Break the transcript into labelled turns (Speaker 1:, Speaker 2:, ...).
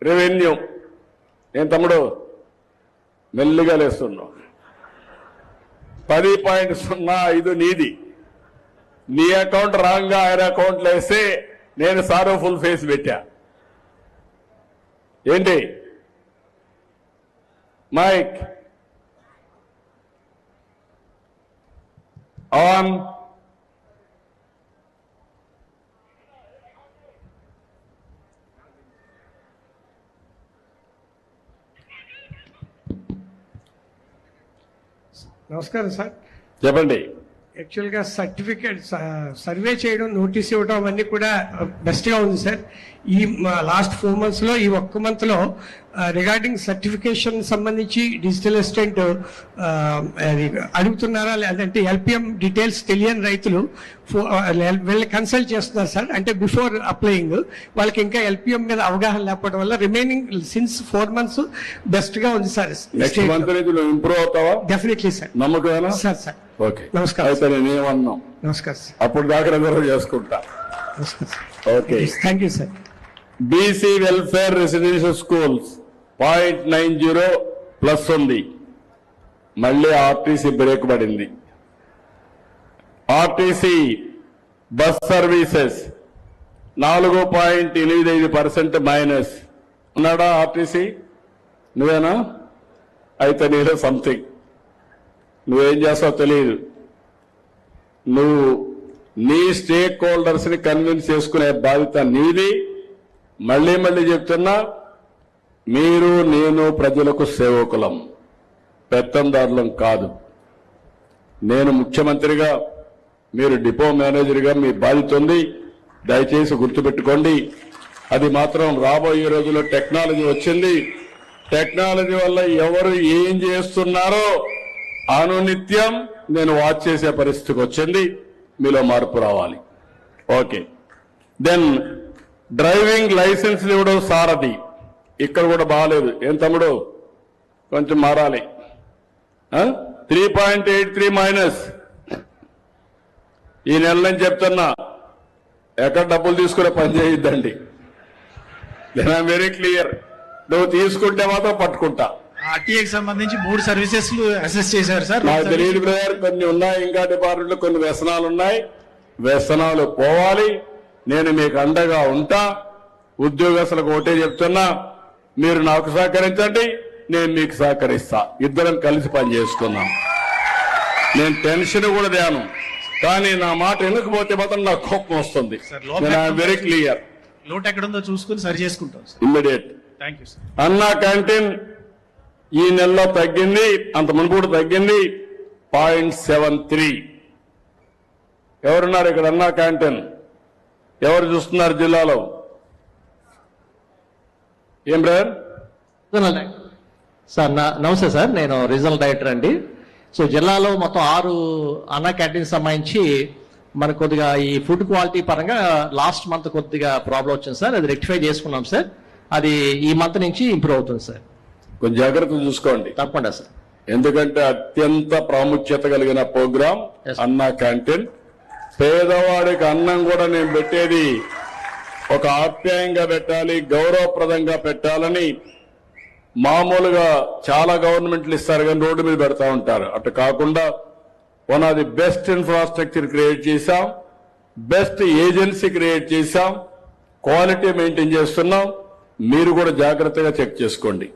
Speaker 1: Revenue ఏం తమ్ముడు మెల్లిగా లేస్తున్నావు. 10.05 నీది. నీ అకౌంట్ రాంగా ఆయన అకౌంట్లో వేస్తే నేను సారో ఫుల్ ఫేస్ పెట్టా. ఏంటి మైక్ ఆన్.
Speaker 2: నమస్కారం సార్.
Speaker 1: చెప్పండి.
Speaker 2: యాక్చువల్గా సర్టిఫికేట్ సర్వే చేయడం, నోటీస్ ఇవ్వడం అవన్నీ కూడా బెస్ట్గా ఉంది సార్. ఈ లాస్ట్ 4 monthsలో ఈ ఒక్క మంత్లో రిగార్డింగ్ సర్టిఫికేషన్ సంబంధించి డిజిటల్ అసిస్టెంట్ అడుగుతున్నారా, లేదంటే ఎల్పిఎం డీటెయిల్స్ తెలియని రైతులు వీళ్ళని కన్సల్ట్ చేస్తున్నారు సార్. అంటే బిఫోర్ అప్లయింగ్ వాళ్ళకి ఇంకా ఎల్పిఎం మీద అవగాహన లేకపోవడం వల్ల రిమైనింగ్ సిన్స్ 4 months బెస్ట్గా ఉంది సార్.
Speaker 1: ఇంప్రూవ్ అవుతావా?
Speaker 2: Definitely sir.
Speaker 1: నమ్మకమేనా?
Speaker 2: సార్ సార్
Speaker 1: ఓకే
Speaker 2: నమస్కారం.
Speaker 1: అయితే నేనేమన్నాం
Speaker 2: నమస్కారం సార్.
Speaker 1: అప్పుడు దాకా రిజర్వ్ చేసుకుంటా. Okay
Speaker 2: thank you sir.
Speaker 1: BC welfare residential schools 0.90 plus ఉంది. మళ్ళీ ఆర్టీసీ బ్రేక్ పడింది. RTC bus services 4.85% minus. ఉన్నాడా ఆర్టీసీ? నువ్వేనా? అయితే నీలో సంథింగ్. నువ్వేం చేస్తావు తెలియదు. నువ్వు నీ స్టేక్ హోల్డర్స్ ని కన్విన్స్ చేసుకునే బాధ్యత నీది. మళ్ళీ చెప్తున్నా, మీరు నేను ప్రజలకు సేవకులం, పెత్తందారులం కాదు. నేను ముఖ్యమంత్రిగా, మీరు డిపో మేనేజర్గా మీ బాధ్యత ఉంది. దయచేసి గుర్తుపెట్టుకోండి. అది మాత్రం రాబోయే రోజుల్లో టెక్నాలజీ వచ్చింది. టెక్నాలజీ వల్ల ఎవరు ఏం చేస్తున్నారో అనునిత్యం నేను వాచ్ చేసే పరిస్థితికి వచ్చింది. మీలో మార్పు రావాలి. ఓకే. దెన్ డ్రైవింగ్ లైసెన్స్ ఇవ్వడం సారథి ఇక్కడ కూడా బాగాలేదు. ఏం తమ్ముడు? కొంచెం మారాలి. 3.83 మైనస్. ఈ నెల నుంచి చెప్తున్నా, ఎక్కడ డబ్బులు తీసుకునే పని చేయొద్దండి. నేను వెరీ క్లియర్. నువ్వు తీసుకుంటే మాత్రం పట్టుకుంటా.
Speaker 3: ఆర్టీఏకి సంబంధించి 3 సర్వీసెస్ అసెస్ చేశారు సార్.
Speaker 1: నాకు తెలియదు బ్రదర్, కొన్ని ఉన్నాయి. ఇంకా డిపార్ట్మెంట్లో కొన్ని వ్యసనాలు ఉన్నాయి. వ్యసనాలు పోవాలి. నేను మీకు అండగా ఉంటా. ఉద్యోగస్తులకు ఒకటే చెప్తున్నా, మీరు నాకు సహకరించండి, నేను మీకు సహకరిస్తా. ఇద్దరం కలిసి పని చేసుకుందాం. నేను టెన్షన్ కూడా తేను, కానీ నా మాట వెనుకపోతే మాత్రం నాకు కోపం వస్తుంది. Very clear.
Speaker 3: లోటు ఎక్కడుందో చూసుకుని సరి చేసుకుంటాం
Speaker 1: ఇమ్మీడియట్.
Speaker 3: Thank you sir.
Speaker 1: అన్నా క్యాంటీన్ ఈ నెలలో తగ్గింది, అంత మునుపు కూడా తగ్గింది. 0.73. ఎవరున్నారు ఇక్కడ అన్నా క్యాంటీన్? ఎవరు చూస్తున్నారు జిల్లాలో? ఏం బ్రదర్?
Speaker 4: సార్ నమస్తే సార్, నేను రీజనల్ డైరెక్టర్ అండి. సో జిల్లాలో మొత్తం 6 అన్నా క్యాంటీన్ సంబంధించి మనకు కొద్దిగా ఈ ఫుడ్ క్వాలిటీ పరంగా లాస్ట్ మంత్ కొద్దిగా ప్రాబ్లం వచ్చింది సార్. అది రెక్టిఫై చేసుకున్నాం సార్. అది ఈ మంత్ నుంచి ఇంప్రూవ్ అవుతుంది సార్.
Speaker 1: కొంచెం జాగ్రత్త చూసుకోండి.
Speaker 4: తప్పకుండా సార్.
Speaker 1: ఎందుకంటే అత్యంత ప్రాముఖ్యత కలిగిన ప్రోగ్రాం అన్నా క్యాంటీన్. పేదవాడికి అన్నం కూడా నేను పెట్టేది ఒక ఆప్యాయంగా పెట్టాలి, గౌరవప్రదంగా పెట్టాలని. మామూలుగా చాలా గవర్నమెంట్లు ఇస్తారు కానీ రోడ్డు మీద పెడతా ఉంటారు. అటు కాకుండా one of the best infrastructure create చేశాం, బెస్ట్ ఏజెన్సీ క్రియేట్ చేశాం, క్వాలిటీ మెయింటైన్ చేస్తున్నాం. మీరు కూడా జాగ్రత్తగా చెక్ చేసుకోండి.